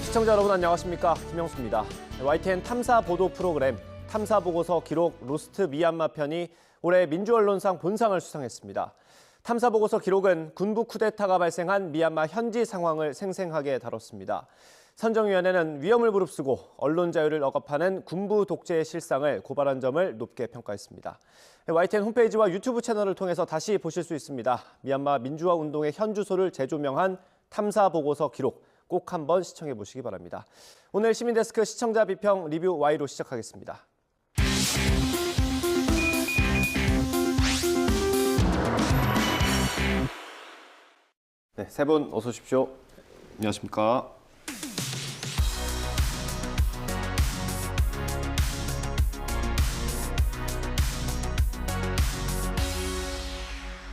시청자 여러분 안녕하십니까? 김영수입니다. YTN 탐사 보도 프로그램 탐사 보고서 기록 로스트 미얀마 편이 올해 민주언론상 본상을 수상했습니다. 탐사 보고서 기록은 군부 쿠데타가 발생한 미얀마 현지 상황을 생생하게 다뤘습니다. 선정위원회는 위험을 무릅쓰고 언론 자유를 억압하는 군부 독재의 실상을 고발한 점을 높게 평가했습니다. YTN 홈페이지와 유튜브 채널을 통해서 다시 보실 수 있습니다. 미얀마 민주화 운동의 현주소를 재조명한 탐사 보고서 기록 꼭 한번 시청해 보시기 바랍니다. 오늘 시민데스크 시청자 비평 리뷰 Y로 시작하겠습니다. 네, 세 분 어서 오십시오. 안녕하십니까?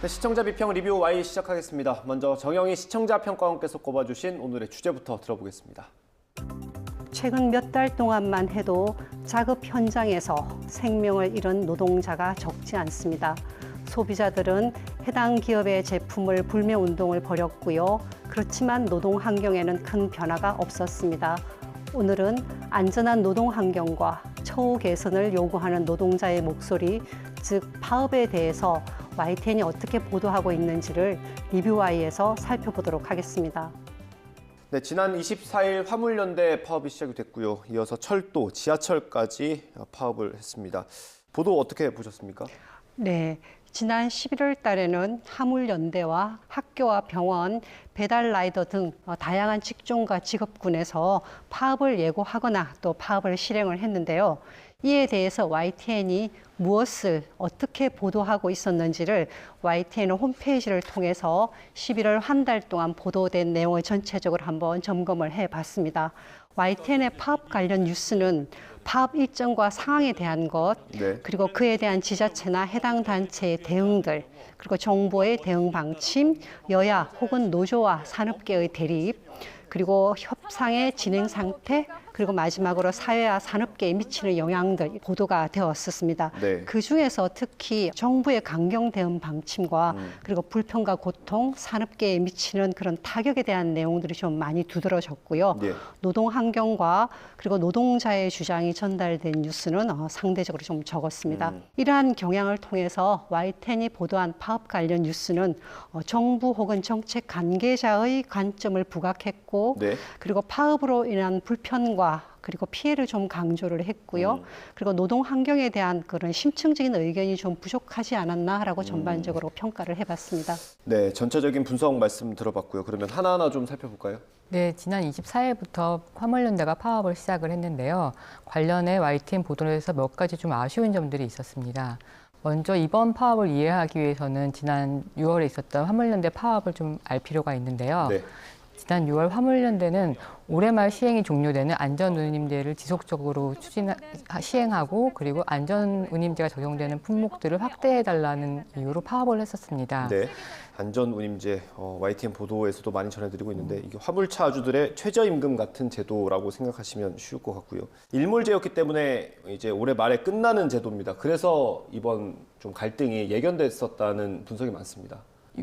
네, 시청자 비평 리뷰 Y 시작하겠습니다. 먼저 정영희 시청자 평가원께서 꼽아주신 오늘의 주제부터 들어보겠습니다. 최근 몇 달 동안만 해도 작업 현장에서 생명을 잃은 노동자가 적지 않습니다. 소비자들은 해당 기업의 제품을 불매 운동을 벌였고요. 그렇지만 노동 환경에는 큰 변화가 없었습니다. 오늘은 안전한 노동 환경과 처우 개선을 요구하는 노동자의 목소리, 즉 파업에 대해서 YTN이 어떻게 보도하고 있는지를 리뷰Y에서 살펴보도록 하겠습니다. 네, 지난 24일 화물연대 파업이 시작이 됐고요. 이어서 철도, 지하철까지 파업을 했습니다. 보도 어떻게 보셨습니까? 네, 지난 11월 달에는 화물연대와 학교와 병원, 배달라이더 등 다양한 직종과 직업군에서 파업을 예고하거나 또 파업을 실행을 했는데요. 이에 대해서 YTN이 무엇을 어떻게 보도하고 있었는지를 YTN 홈페이지를 통해서 11월 한 달 동안 보도된 내용을 전체적으로 한번 점검을 해봤습니다. YTN의 파업 관련 뉴스는 파업 일정과 상황에 대한 것, 그리고 그에 대한 지자체나 해당 단체의 대응들, 그리고 정부의 대응 방침, 여야 혹은 노조와 산업계의 대립, 그리고 협상의 진행 상태, 그리고 마지막으로 사회와 산업계에 미치는 영향들 보도가 되었었습니다. 네. 그중에서 특히 정부의 강경 대응 방침과 그리고 불평과 고통, 산업계에 미치는 그런 타격에 대한 내용들이 좀 많이 두드러졌고요. 네. 노동 환경과 그리고 노동자의 주장이 전달된 뉴스는 상대적으로 좀 적었습니다. 이러한 경향을 통해서 YTN이 보도한 파업 관련 뉴스는 정부 혹은 정책 관계자의 관점을 부각했고 네. 그리고 파업으로 인한 불편과 그리고 피해를 좀 강조를 했고요. 그리고 노동 환경에 대한 그런 심층적인 의견이 좀 부족하지 않았나라고 전반적으로 평가를 해봤습니다. 네, 전체적인 분석 말씀 들어봤고요. 그러면 하나하나 좀 살펴볼까요? 네, 지난 24일부터 화물연대가 파업을 시작을 했는데요. 관련해 YTN 보도에서 몇 가지 좀 아쉬운 점들이 있었습니다. 먼저 이번 파업을 이해하기 위해서는 지난 6월에 있었던 화물연대 파업을 좀 알 필요가 있는데요. 네. 지난 6월 화물연대는 올해 말 시행이 종료되는 안전운임제를 지속적으로 시행하고 그리고 안전운임제가 적용되는 품목들을 확대해달라는 이유로 파업을 했었습니다. 네. 안전운임제, YTN 보도에서도 많이 전해드리고 있는데 이게 화물차주들의 최저임금 같은 제도라고 생각하시면 쉬울 것 같고요. 일몰제였기 때문에 이제 올해 말에 끝나는 제도입니다. 그래서 이번 좀 갈등이 예견됐었다는 분석이 많습니다.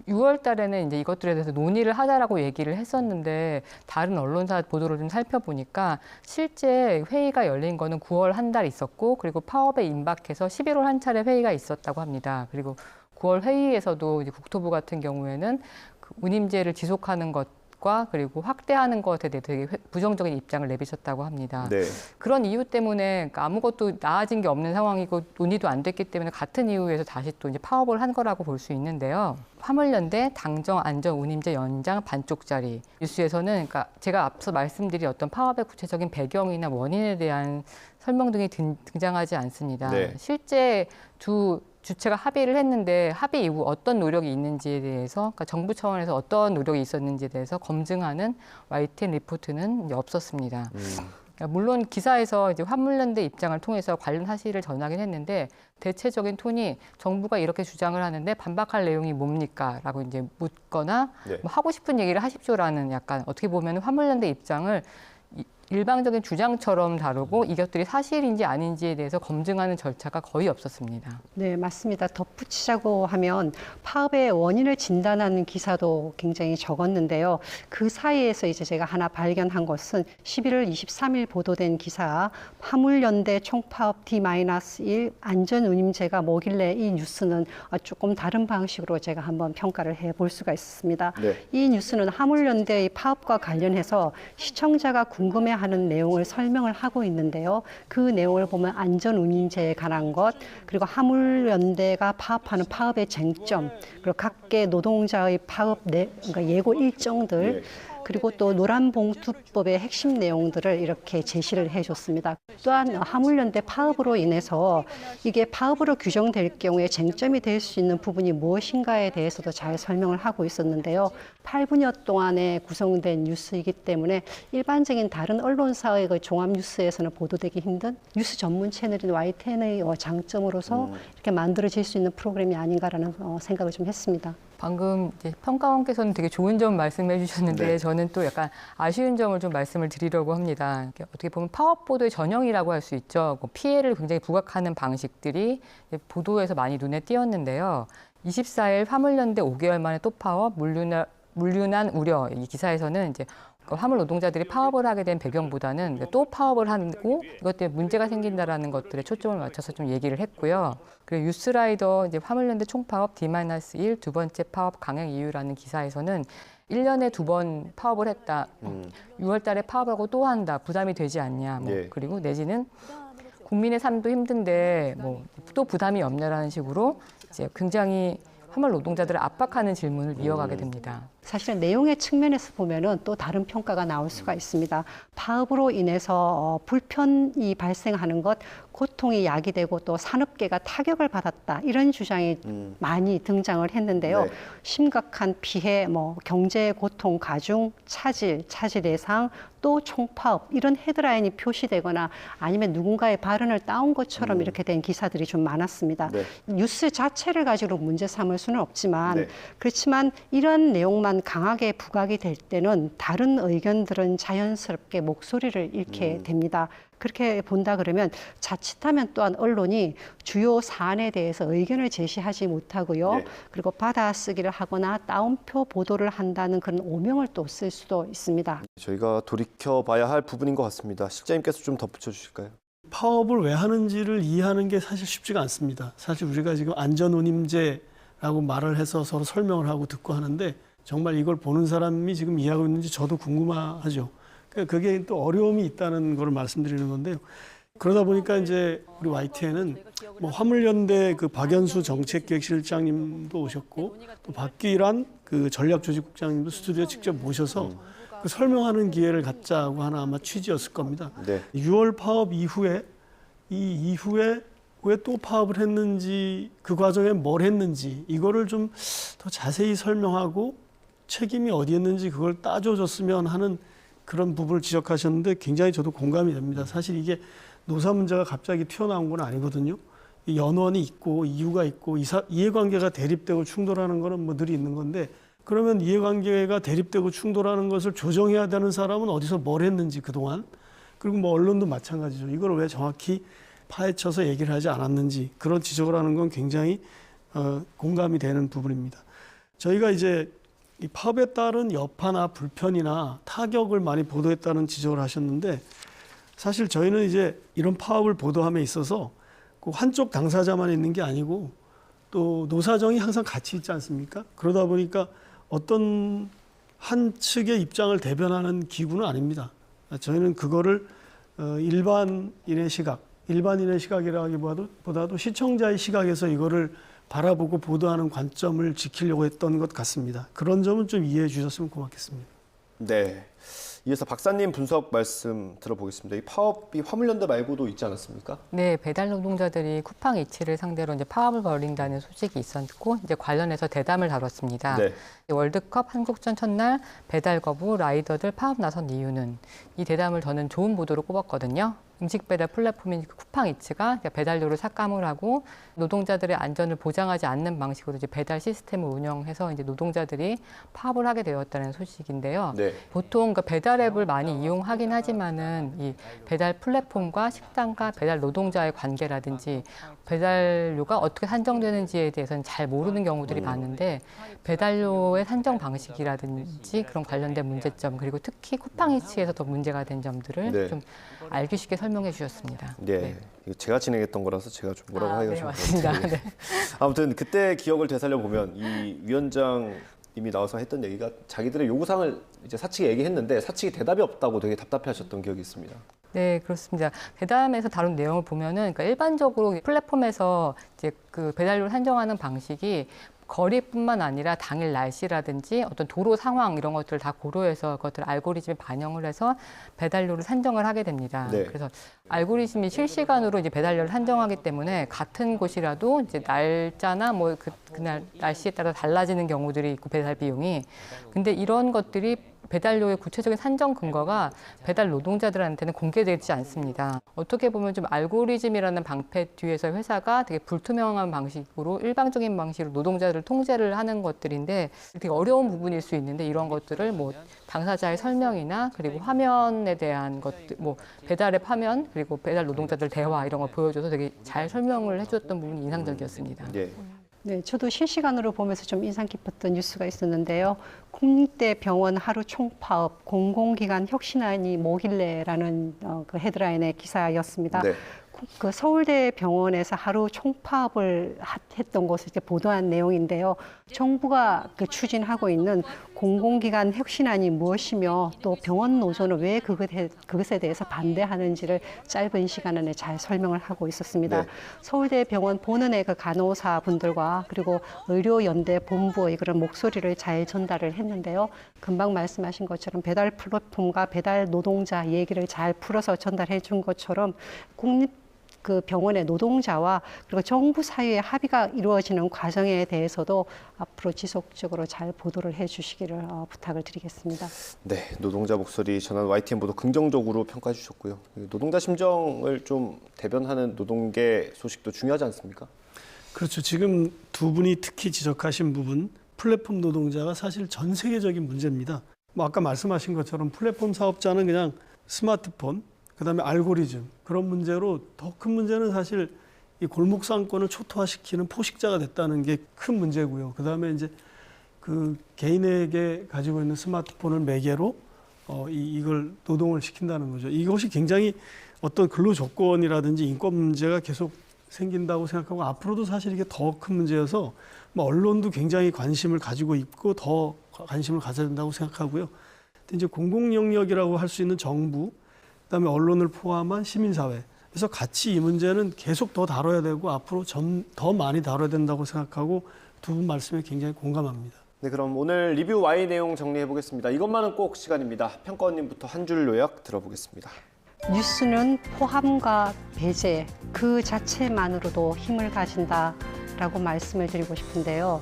6월 달에는 이제 이것들에 대해서 논의를 하자라고 얘기를 했었는데 다른 언론사 보도를 좀 살펴보니까 실제 회의가 열린 거는 9월 한 달 있었고 그리고 파업에 임박해서 11월 한 차례 회의가 있었다고 합니다. 그리고 9월 회의에서도 이제 국토부 같은 경우에는 그 운임제를 지속하는 것과 그리고 확대하는 것에 대해 되게 부정적인 입장을 내비쳤다고 합니다. 네. 그런 이유 때문에 그러니까 아무것도 나아진 게 없는 상황이고 논의도 안 됐기 때문에 같은 이유에서 다시 또 이제 파업을 한 거라고 볼 수 있는데요. 화물연대 당정 안전 운임제 연장 반쪽짜리 뉴스에서는 그러니까 제가 앞서 말씀드린 어떤 파업의 구체적인 배경이나 원인에 대한 설명 등이 등장하지 않습니다. 네. 실제 두 주체가 합의를 했는데 합의 이후 어떤 노력이 있는지에 대해서 그러니까 정부 차원에서 어떤 노력이 있었는지에 대해서 검증하는 YTN 리포트는 이제 없었습니다. 물론 기사에서 이제 화물연대 입장을 통해서 관련 사실을 전하긴 했는데 대체적인 톤이 정부가 이렇게 주장을 하는데 반박할 내용이 뭡니까? 라고 이제 묻거나 네. 뭐 하고 싶은 얘기를 하십시오라는 약간 어떻게 보면 화물연대 입장을 일방적인 주장처럼 다루고 이것들이 사실인지 아닌지에 대해서 검증하는 절차가 거의 없었습니다. 네, 맞습니다. 덧붙이자고 하면 파업의 원인을 진단하는 기사도 굉장히 적었는데요. 그 사이에서 이제 제가 하나 발견한 것은 11월 23일 보도된 기사 화물연대 총파업 D-1 안전운임제가 뭐길래 이 뉴스는 조금 다른 방식으로 제가 한번 평가를 해볼 수가 있습니다. 네. 이 뉴스는 화물연대의 파업과 관련해서 시청자가 궁금해하는 내용을 설명을 하고 있는데요. 그 내용을 보면 안전운임제에 관한 것, 그리고 화물연대가 파업하는 파업의 쟁점, 그리고 각계 노동자의 파업 그러니까 예고 일정들, 그리고 또 노란봉투법의 핵심 내용들을 이렇게 제시를 해줬습니다. 또한 화물연대 파업으로 인해서 이게 파업으로 규정될 경우에 쟁점이 될 수 있는 부분이 무엇인가에 대해서도 잘 설명을 하고 있었는데요. 8분여 동안에 구성된 뉴스이기 때문에 일반적인 다른 언론사의 그 종합 뉴스에서는 보도되기 힘든 뉴스 전문 채널인 YTN의 장점으로서 이렇게 만들어질 수 있는 프로그램이 아닌가라는 생각을 좀 했습니다. 방금 이제 평가원께서는 되게 좋은 점 말씀해 주셨는데 네. 저는 또 약간 아쉬운 점을 좀 말씀을 드리려고 합니다. 어떻게 보면 파업 보도의 전형이라고 할 수 있죠. 피해를 굉장히 부각하는 방식들이 보도에서 많이 눈에 띄었는데요. 24일 화물연대 5개월 만에 또 파업, 물류난 우려. 이 기사에서는 이제 화물 노동자들이 파업을 하게 된 배경보다는 또 파업을 하고 이것 때문에 문제가 생긴다라는 것들에 초점을 맞춰서 좀 얘기를 했고요. 그리고 뉴스라이더 이제 화물연대 총파업 D-1 두 번째 파업 강행 이유라는 기사에서는 1년에 2번 파업을 했다. 6월 달에 파업하고 또 한다. 부담이 되지 않냐. 예. 그리고 내지는 국민의 삶도 힘든데 또 부담이 없냐라는 식으로 이제 굉장히 화물 노동자들을 압박하는 질문을 이어가게 됩니다. 사실은 내용의 측면에서 보면은 또 다른 평가가 나올 수가 있습니다. 파업으로 인해서 불편이 발생하는 것, 고통이 야기되고 또 산업계가 타격을 받았다. 이런 주장이 많이 등장을 했는데요. 네. 심각한 피해, 경제 고통 가중, 차질 예상, 또 총파업 이런 헤드라인이 표시되거나 아니면 누군가의 발언을 따온 것처럼 이렇게 된 기사들이 좀 많았습니다. 네. 뉴스 자체를 가지고 문제 삼을 수는 없지만 네. 그렇지만 이런 내용만 강하게 부각이 될 때는 다른 의견들은 자연스럽게 목소리를 잃게 됩니다. 그렇게 본다 그러면 자칫하면 또한 언론이 주요 사안에 대해서 의견을 제시하지 못하고요. 네. 그리고 받아쓰기를 하거나 따옴표 보도를 한다는 그런 오명을 또 쓸 수도 있습니다. 저희가 돌이켜봐야 할 부분인 것 같습니다. 실장님께서 좀 덧붙여 주실까요? 파업을 왜 하는지를 이해하는 게 사실 쉽지가 않습니다. 사실 우리가 지금 안전운임제라고 말을 해서 서로 설명을 하고 듣고 하는데 정말 이걸 보는 사람이 지금 이해하고 있는지 저도 궁금하죠. 그게 또 어려움이 있다는 걸 말씀드리는 건데요. 그러다 보니까 이제 우리 YTN은 화물연대 그 박연수 정책기획실장님도 오셨고 또 박기란 그 전략조직국장님도 스튜디오에 직접 모셔서 그 설명하는 기회를 갖자고 하나 아마 취지였을 겁니다. 네. 6월 파업 이후에 왜 또 파업을 했는지 그 과정에 뭘 했는지 이거를 좀 더 자세히 설명하고 책임이 어디였는지 그걸 따져줬으면 하는 그런 부분을 지적하셨는데 굉장히 저도 공감이 됩니다. 사실 이게 노사 문제가 갑자기 튀어나온 건 아니거든요. 이 연원이 있고 이유가 있고 이해관계가 대립되고 충돌하는 거는 늘 있는 건데 그러면 이해관계가 대립되고 충돌하는 것을 조정해야 되는 사람은 어디서 뭘 했는지 그동안 그리고 언론도 마찬가지죠. 이걸 왜 정확히 파헤쳐서 얘기를 하지 않았는지 그런 지적을 하는 건 굉장히 공감이 되는 부분입니다. 저희가 이제 이 파업에 따른 여파나 불편이나 타격을 많이 보도했다는 지적을 하셨는데 사실 저희는 이제 이런 파업을 보도함에 있어서 꼭 한쪽 당사자만 있는 게 아니고 또 노사정이 항상 같이 있지 않습니까? 그러다 보니까 어떤 한 측의 입장을 대변하는 기구는 아닙니다. 저희는 그거를 일반인의 시각이라기보다도 시청자의 시각에서 이거를 바라보고 보도하는 관점을 지키려고 했던 것 같습니다. 그런 점은 좀 이해해 주셨으면 고맙겠습니다. 네. 이어서 박사님 분석 말씀 들어보겠습니다. 이 파업이 화물연대 말고도 있지 않았습니까? 네, 배달 노동자들이 쿠팡 이츠를 상대로 이제 파업을 벌인다는 소식이 있었고 이제 관련해서 대담을 다뤘습니다. 네. 월드컵 한국전 첫날 배달 거부 라이더들 파업 나선 이유는 이 대담을 저는 좋은 보도로 꼽았거든요. 음식 배달 플랫폼인 쿠팡이츠가 배달료를 삭감을 하고 노동자들의 안전을 보장하지 않는 방식으로 이제 배달 시스템을 운영해서 이제 노동자들이 파업을 하게 되었다는 소식인데요. 네. 보통 그 배달 앱을 많이 이용하긴 하지만은 이 배달 플랫폼과 식당과 배달 노동자의 관계라든지 배달료가 어떻게 산정되는지에 대해서는 잘 모르는 경우들이 많은데 배달료의 산정 방식이라든지 그런 관련된 문제점 그리고 특히 쿠팡이츠에서 더 문제가 된 점들을 네. 좀 알기 쉽게 설명해 주셨습니다. 네. 이거 제가 진행했던 거라서 제가 좀 뭐라고 하기가 네, 좀 맞습니다. 그렇은데. 네. 아무튼 그때 기억을 되살려 보면 이 위원장님이 나와서 했던 얘기가 자기들의 요구사항을 이제 사측에 얘기했는데 사측이 대답이 없다고 되게 답답해하셨던 기억이 있습니다. 네, 그렇습니다. 대담에서 다룬 내용을 보면은 그러니까 일반적으로 플랫폼에서 이제 그 배달료를 산정하는 방식이 거리뿐만 아니라 당일 날씨라든지 어떤 도로 상황 이런 것들을 다 고려해서 그것들 알고리즘에 반영을 해서 배달료를 산정을 하게 됩니다. 네. 그래서 알고리즘이 실시간으로 이제 배달료를 산정하기 때문에 같은 곳이라도 이제 날짜나 뭐 그날 날씨에 따라 달라지는 경우들이 있고 배달 비용이 근데 이런 것들이 배달료의 구체적인 산정 근거가 배달 노동자들한테는 공개되지 않습니다. 어떻게 보면 좀 알고리즘이라는 방패 뒤에서 회사가 되게 불투명한 방식으로 일방적인 방식으로 노동자들을 통제를 하는 것들인데 되게 어려운 부분일 수 있는데 이런 것들을 뭐 당사자의 설명이나 그리고 화면에 대한 것들, 뭐 배달앱 화면 그리고 배달 노동자들 대화 이런 걸 보여줘서 되게 잘 설명을 해줬던 부분이 인상적이었습니다. 예. 네, 저도 실시간으로 보면서 좀 인상 깊었던 뉴스가 있었는데요. 국립대병원 하루 총파업, 공공기관 혁신안이 뭐길래라는 그 헤드라인의 기사였습니다. 네. 그 서울대병원에서 하루 총파업을 했던 것을 이제 보도한 내용인데요. 정부가 그 추진하고 있는 공공기관 혁신안이 무엇이며 또 병원 노조는 왜 그것에 대해서 반대하는지를 짧은 시간 안에 잘 설명을 하고 있었습니다. 네. 서울대병원 본원의 그 간호사 분들과 그리고 의료연대 본부의 그런 목소리를 잘 전달을 했는데요. 금방 말씀하신 것처럼 배달 플랫폼과 배달 노동자 얘기를 잘 풀어서 전달해 준 것처럼 그 병원의 노동자와 그리고 정부 사이의 합의가 이루어지는 과정에 대해서도 앞으로 지속적으로 잘 보도를 해주시기를 부탁을 드리겠습니다. 네, 노동자 목소리 전한 YTN 보도 긍정적으로 평가해 주셨고요. 노동자 심정을 좀 대변하는 노동계 소식도 중요하지 않습니까? 그렇죠. 지금 두 분이 특히 지적하신 부분 플랫폼 노동자가 사실 전 세계적인 문제입니다. 뭐 아까 말씀하신 것처럼 플랫폼 사업자는 그냥 스마트폰 그다음에 알고리즘 그런 문제로 더 큰 문제는 사실 이 골목 상권을 초토화시키는 포식자가 됐다는 게 큰 문제고요. 그다음에 이제 그 개인에게 가지고 있는 스마트폰을 매개로 이걸 노동을 시킨다는 거죠. 이것이 굉장히 어떤 근로 조건이라든지 인권 문제가 계속 생긴다고 생각하고 앞으로도 사실 이게 더 큰 문제여서 뭐 언론도 굉장히 관심을 가지고 있고 더 관심을 가져야 된다고 생각하고요. 근데 이제 공공 영역이라고 할 수 있는 정부 그다음에 언론을 포함한 시민사회 그래서 같이 이 문제는 계속 더 다뤄야 되고 앞으로 더 많이 다뤄야 된다고 생각하고 두 분 말씀에 굉장히 공감합니다. 네, 그럼 오늘 리뷰 Y 내용 정리해 보겠습니다. 이것만은 꼭 시간입니다. 평가원님부터 한 줄 요약 들어보겠습니다. 뉴스는 포함과 배제 그 자체만으로도 힘을 가진다라고 말씀을 드리고 싶은데요.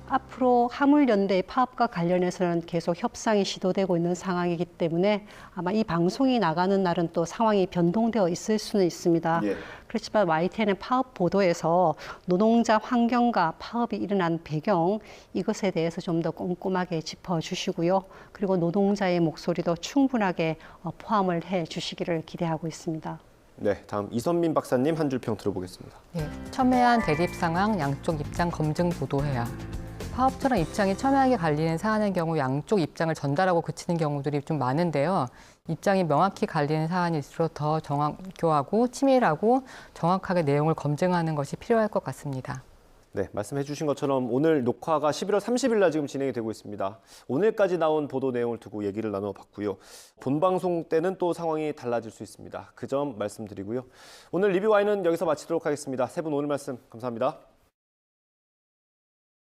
앞으로 화물연대의 파업과 관련해서는 계속 협상이 시도되고 있는 상황이기 때문에 아마 이 방송이 나가는 날은 또 상황이 변동되어 있을 수는 있습니다. 예. 그렇지만 YTN의 파업 보도에서 노동자 환경과 파업이 일어난 배경 이것에 대해서 좀 더 꼼꼼하게 짚어주시고요. 그리고 노동자의 목소리도 충분하게 포함을 해주시기를 기대하고 있습니다. 네, 다음 이선민 박사님 한 줄 평 들어보겠습니다. 네, 첨예한 대립 상황, 양쪽 입장 검증 보도해야. 파업처럼 입장이 첨예하게 갈리는 사안의 경우 양쪽 입장을 전달하고 그치는 경우들이 좀 많은데요. 입장이 명확히 갈리는 사안일수록 더 정확하고 치밀하고 정확하게 내용을 검증하는 것이 필요할 것 같습니다. 네, 말씀해 주신 것처럼 오늘 녹화가 11월 30일 날 지금 진행이 되고 있습니다. 오늘까지 나온 보도 내용을 두고 얘기를 나눠봤고요. 본방송 때는 또 상황이 달라질 수 있습니다. 그 점 말씀드리고요. 오늘 리뷰 Y는 여기서 마치도록 하겠습니다. 세 분 오늘 말씀 감사합니다.